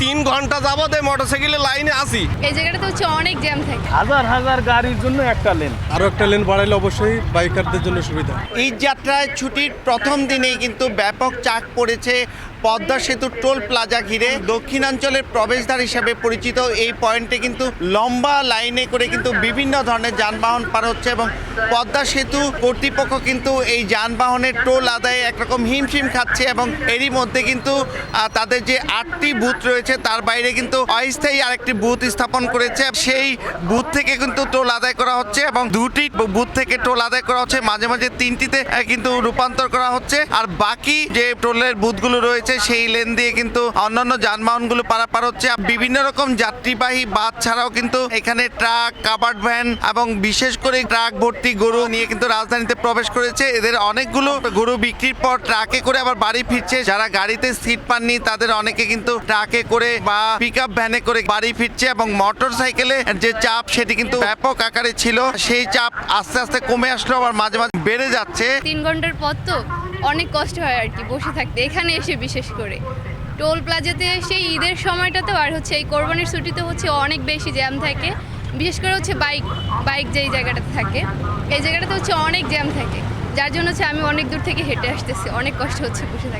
3 ঘন্টা যাবত এই মোটরসাইকেলের লাইনে আছি। এই জায়গাটাতে হচ্ছে অনেক জ্যাম থাকে। হাজার হাজার গাড়ির জন্য একটা লেন, আরো একটা লেন বাড়াইলে অবশ্যই বাইকারদের জন্য সুবিধা। ঈদ যাত্রায় ছুটির প্রথম দিনেই কিন্তু ব্যাপক চাপ পড়েছে পদ্মা সেতু টোল প্লাজা ঘিরে। দক্ষিণাঞ্চলের প্রবেশদ্বার হিসেবে পরিচিত এই পয়েন্টে কিন্তু লম্বা লাইনে করে কিন্তু বিভিন্ন ধরনের যানবাহন পার হচ্ছে এবং পদ্মা সেতু কর্তৃপক্ষ কিন্তু এই যানবাহনের টোল আদায়ে একরকম হিমশিম খাচ্ছে এবং এরই মধ্যে কিন্তু তাদের যে 8টি বুথ রয়েছে তার বাইরে কিন্তু অস্থায়ী আরেকটি বুথ স্থাপন করেছে। সেই বুথ থেকে কিন্তু টোল আদায় করা হচ্ছে এবং 2টি বুথ থেকে টোল আদায় করা হচ্ছে, মাঝে মাঝে 3টিতে কিন্তু রূপান্তর করা হচ্ছে। আর বাকি যে টোলের বুথগুলো রয়েছে সেই লেন দিয়ে কিন্তু অন্যান্য যানবাহনগুলো পারাপার হচ্ছে। বিভিন্ন রকম যাত্রীবাহী বাস ছাড়াও কিন্তু এখানে ট্রাক, কাভার্ড ভ্যান এবং বিশেষ করে ট্রাক ভর্তি গরু নিয়ে কিন্তু রাজধানীতে প্রবেশ করেছে। এদের অনেকগুলো গরু বিক্রির পর ট্রাকে করে আবার বাড়ি ফিরছে। যারা গাড়িতে সিট পাননি তাদের অনেকে কিন্তু ট্রাকে করে বা পিকআপ ভ্যানে করে বাড়ি ফিরছে এবং মোটর সাইকেলে যে চাপ সেটি কিন্তু ব্যাপক আকারে ছিল, সেই চাপ আস্তে আস্তে কমে আসলো, আবার মাঝে মাঝে বেড়ে যাচ্ছে। 3 ঘন্টার পর তো অনেক কষ্ট হয় আর কি বসে থাকতে। এখানে এসে বিশেষ করে টোল প্লাজাতে এসে ঈদের সময়টাতেও আর হচ্ছে এই কোরবানির ছুটিতে হচ্ছে অনেক বেশি জ্যাম থাকে। বিশেষ করে হচ্ছে বাইক যেই জায়গাটাতে থাকে এই জায়গাটাতে হচ্ছে অনেক জ্যাম থাকে, যার জন্য হচ্ছে আমি অনেক দূর থেকে হেঁটে আসতেছি। অনেক কষ্ট হচ্ছে বসে থাকতে।